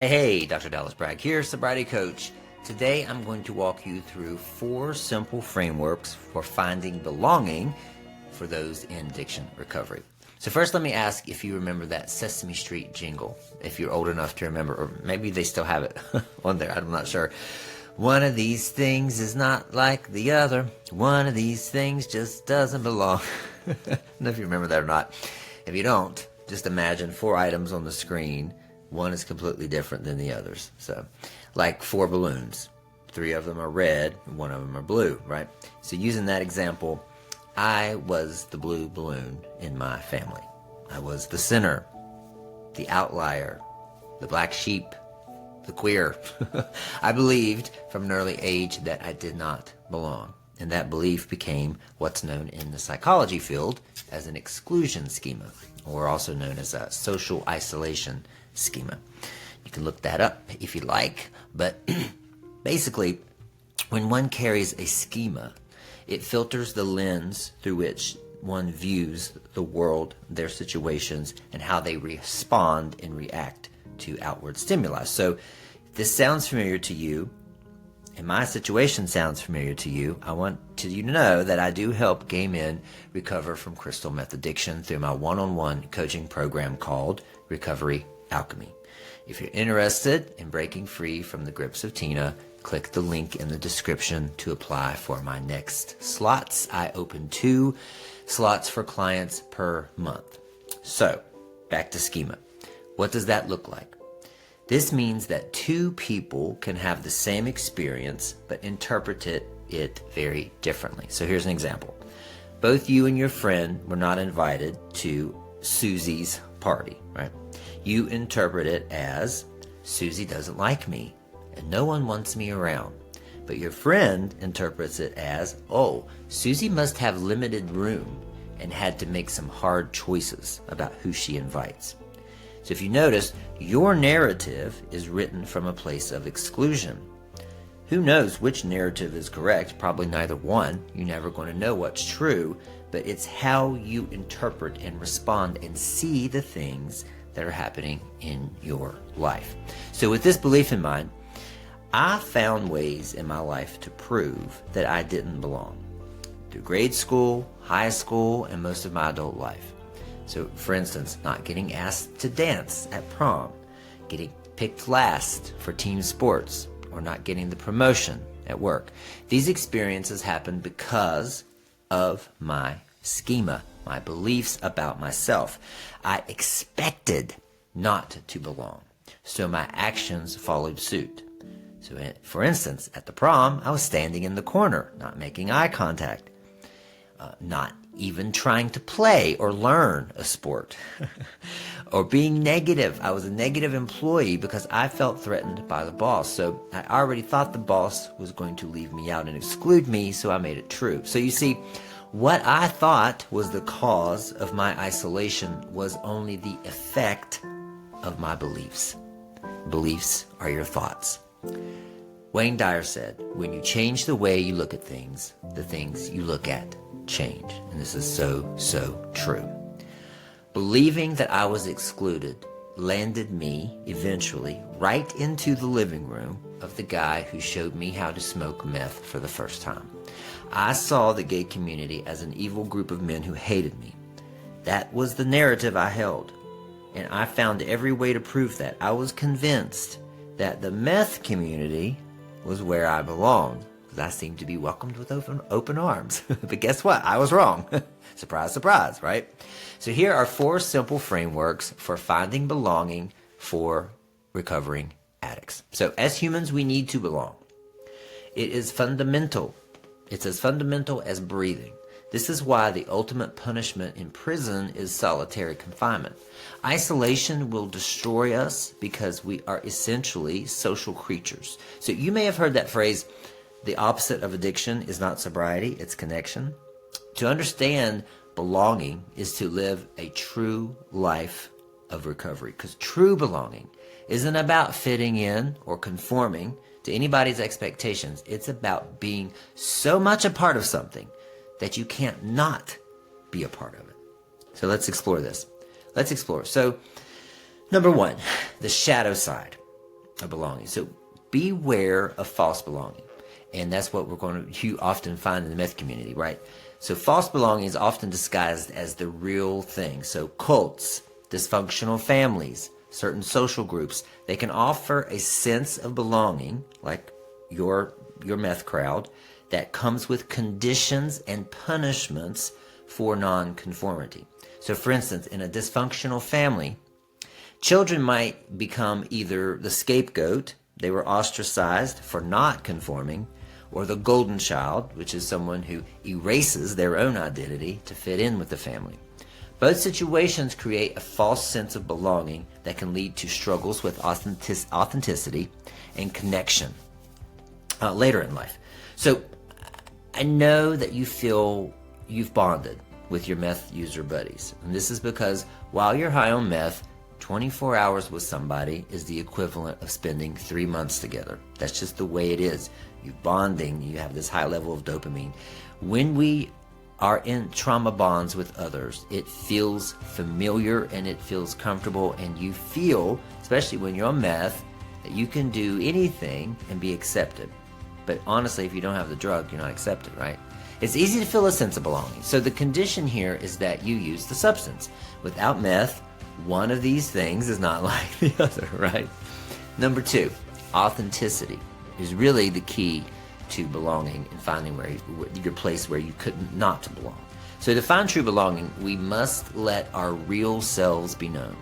Hey, Dr. Dallas Bragg here, Sobriety Coach. Today I'm going to walk you through 4 simple frameworks for finding belonging for those in addiction recovery. So first let me ask if you remember that Sesame Street jingle, if you're old enough to remember, or maybe they still have it on there, I'm not sure. One of these things is not like the other. One of these things just doesn't belong. I don't know if you remember that or not. If you don't, just imagine 4 items on the screen. One is completely different than the others. So, like 4 balloons. 3 of them are red, and 1 of them are blue, right? So using that example, I was the blue balloon in my family. I was the sinner, the outlier, the black sheep, the queer. I believed from an early age that I did not belong. And that belief became what's known in the psychology field as an exclusion schema, or also known as a social isolation schema. You can look that up if you like, but basically, when one carries a schema, it filters the lens through which one views the world, their situations, and how they respond and react to outward stimuli. So if this sounds familiar to you, and my situation sounds familiar to you, I want you to know that I do help gay men recover from crystal meth addiction through my one-on-one coaching program called Recovery Alchemy. If you're interested in breaking free from the grips of Tina, click the link in the description to apply for my next slots. I open 2 slots for clients per month. So, back to schema. What does that look like? This means that 2 people can have the same experience but interpret it very differently. So here's an example. Both you and your friend were not invited to Susie's party, right? You interpret it as, Susie doesn't like me and no one wants me around. But your friend interprets it as, oh, Susie must have limited room and had to make some hard choices about who she invites. So if you notice, your narrative is written from a place of exclusion. Who knows which narrative is correct? Probably neither one. You're never going to know what's true, but it's how you interpret and respond and see the things that are happening in your life. So with this belief in mind, I found ways in my life to prove that I didn't belong. Through grade school, high school, and most of my adult life. So, for instance, not getting asked to dance at prom, getting picked last for team sports, or not getting the promotion at work. These experiences happened because of my schema, my beliefs about myself. I expected not to belong, so my actions followed suit. So, for instance, at the prom, I was standing in the corner, not making eye contact, not even trying to play or learn a sport, or being negative. I was a negative employee because I felt threatened by the boss. So I already thought the boss was going to leave me out and exclude me, so I made it true. So you see, what I thought was the cause of my isolation was only the effect of my beliefs. Beliefs are your thoughts. Wayne Dyer said, when you change the way you look at things, the things you look at change. And this is so true. Believing that I was excluded landed me eventually right into the living room of the guy who showed me how to smoke meth for the first time. I saw the gay community as an evil group of men who hated me. That was the narrative I held. And I found every way to prove that. I was convinced that the meth community was where I belonged. I seemed to be welcomed with open arms. But guess what? I was wrong. Surprise, surprise, right? So here are 4 simple frameworks for finding belonging for recovering addicts. So as humans, we need to belong. It is fundamental. It's as fundamental as breathing. This is why the ultimate punishment in prison is solitary confinement. Isolation will destroy us because we are essentially social creatures. So you may have heard that phrase, the opposite of addiction is not sobriety, it's connection. To understand belonging is to live a true life of recovery, because true belonging isn't about fitting in or conforming to anybody's expectations. It's about being so much a part of something that you can't not be a part of it. So let's explore this. Let's explore. So, number 1, the shadow side. of belonging. So beware of false belonging. And that's what you often find in the meth community, right? So false belonging is often disguised as the real thing. So cults, dysfunctional families, certain social groups, they can offer a sense of belonging, like your meth crowd, that comes with conditions and punishments for nonconformity. So for instance, in a dysfunctional family, children might become either the scapegoat, they were ostracized for not conforming, or the golden child, which is someone who erases their own identity to fit in with the family. Both situations create a false sense of belonging that can lead to struggles with authenticity and connection later in life. So I know that you feel you've bonded with your meth user buddies. And this is because while you're high on meth, 24 hours with somebody is the equivalent of spending 3 months together. That's just the way it is. You're bonding, you have this high level of dopamine. When we are in trauma bonds with others, it feels familiar and it feels comfortable, and you feel, especially when you're on meth, that you can do anything and be accepted. But honestly, if you don't have the drug, you're not accepted, right? It's easy to feel a sense of belonging. So the condition here is that you use the substance. Without meth, one of these things is not like the other, right? Number 2, authenticity is really the key to belonging and finding your place where you could not to belong. So to find true belonging, we must let our real selves be known.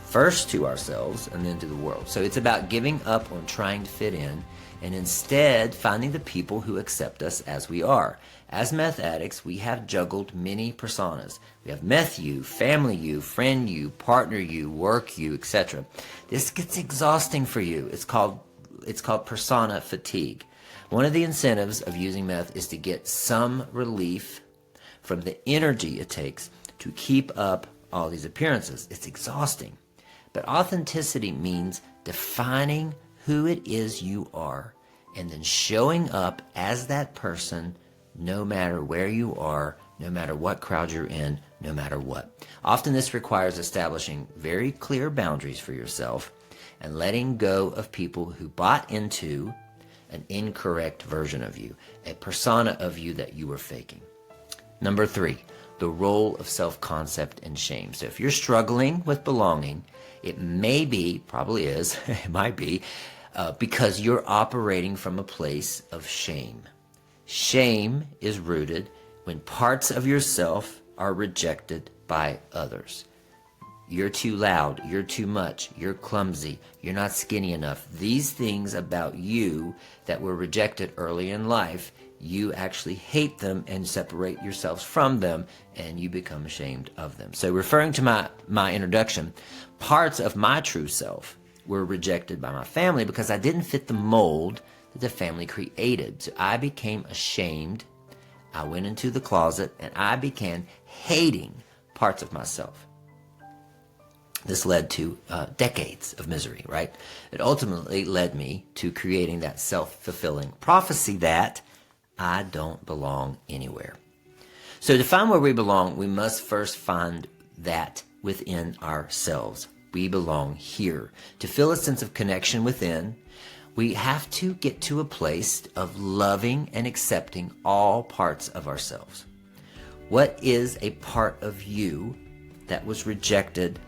First to ourselves and then to the world. So it's about giving up on trying to fit in and instead finding the people who accept us as we are. As meth addicts, we have juggled many personas. We have meth you, family you, friend you, partner you, work you, etc. This gets exhausting for you. It's called persona fatigue. One of the incentives of using meth is to get some relief from the energy it takes to keep up all these appearances. It's exhausting. But authenticity means defining who it is you are and then showing up as that person no matter where you are, no matter what crowd you're in, no matter what. Often this requires establishing very clear boundaries for yourself and letting go of people who bought into an incorrect version of you, a persona of you that you were faking. Number 3, the role of self-concept and shame. So if you're struggling with belonging, it may be, probably is, it might be, because you're operating from a place of shame. Shame is rooted when parts of yourself are rejected by others. You're too loud, you're too much, you're clumsy, you're not skinny enough. These things about you that were rejected early in life, you actually hate them and separate yourselves from them, and you become ashamed of them. So referring to my introduction, parts of my true self were rejected by my family because I didn't fit the mold that the family created. So I became ashamed. I went into the closet and I began hating parts of myself. This led to decades of misery, right? It ultimately led me to creating that self-fulfilling prophecy that I don't belong anywhere. So to find where we belong, we must first find that within ourselves. We belong here. To feel a sense of connection within, we have to get to a place of loving and accepting all parts of ourselves. What is a part of you that was rejected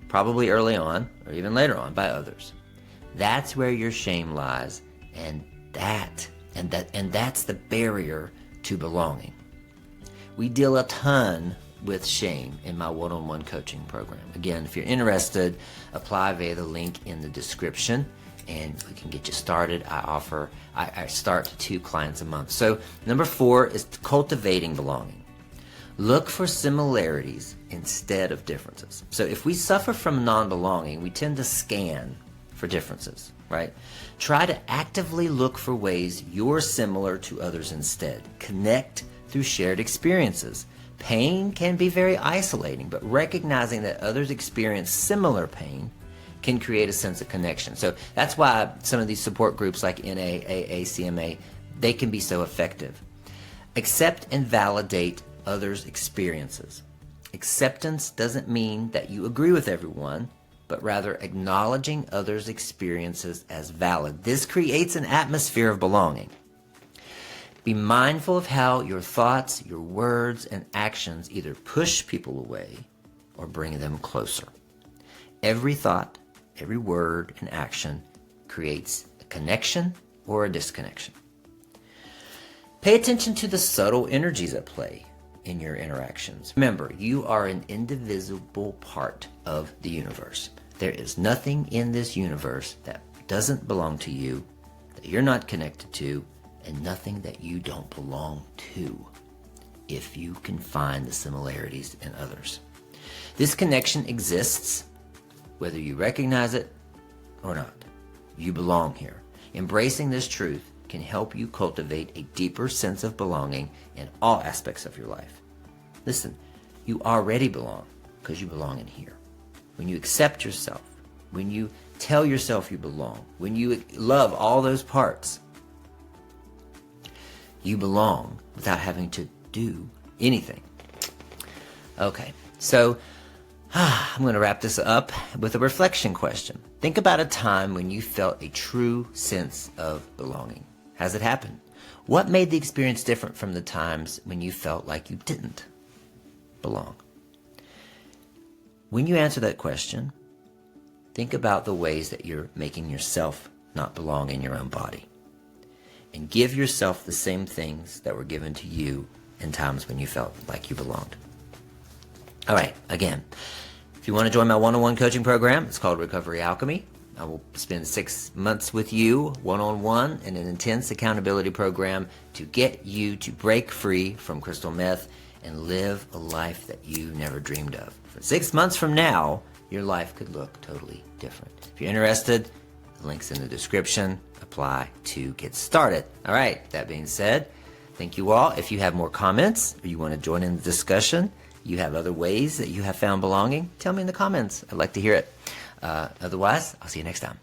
probably early on or even later on by others? That's where your shame lies, and that's the barrier to belonging. We deal a ton with shame in my one-on-one coaching program. Again, if you're interested, apply via the link in the description and we can get you started. I start 2 clients a month. So number 4 is cultivating belonging. Look for similarities instead of differences. So if we suffer from non-belonging, we tend to scan for differences, right? Try to actively look for ways you're similar to others instead. Connect through shared experiences. Pain can be very isolating, but recognizing that others experience similar pain can create a sense of connection. So that's why some of these support groups like NA, AA, CMA, they can be so effective. Accept and validate others' experiences. Acceptance doesn't mean that you agree with everyone, but rather acknowledging others' experiences as valid. This creates an atmosphere of belonging. Be mindful of how your thoughts, your words, and actions either push people away or bring them closer. Every thought, every word, and action creates a connection or a disconnection. Pay attention to the subtle energies at play in your interactions. Remember, you are an indivisible part of the universe. There is nothing in this universe that doesn't belong to you, that you're not connected to, and nothing that you don't belong to, if you can find the similarities in others. This connection exists whether you recognize it or not. You belong here. Embracing this truth can help you cultivate a deeper sense of belonging in all aspects of your life. Listen, you already belong because you belong in here. When you accept yourself, when you tell yourself you belong, when you love all those parts, you belong without having to do anything. Okay, so I'm going to wrap this up with a reflection question. Think about a time when you felt a true sense of belonging. Has it happened? What made the experience different from the times when you felt like you didn't belong? When you answer that question, think about the ways that you're making yourself not belong in your own body. And give yourself the same things that were given to you in times when you felt like you belonged. All right, again, if you want to join my one-on-one coaching program, it's called Recovery Alchemy. I will spend 6 months with you, one-on-one, in an intense accountability program to get you to break free from crystal meth and live a life that you never dreamed of. For 6 months from now, your life could look totally different. If you're interested, the link's in the description. Apply to get started. All right, that being said, thank you all. If you have more comments or you want to join in the discussion, you have other ways that you have found belonging, tell me in the comments. I'd like to hear it. Otherwise, I'll see you next time.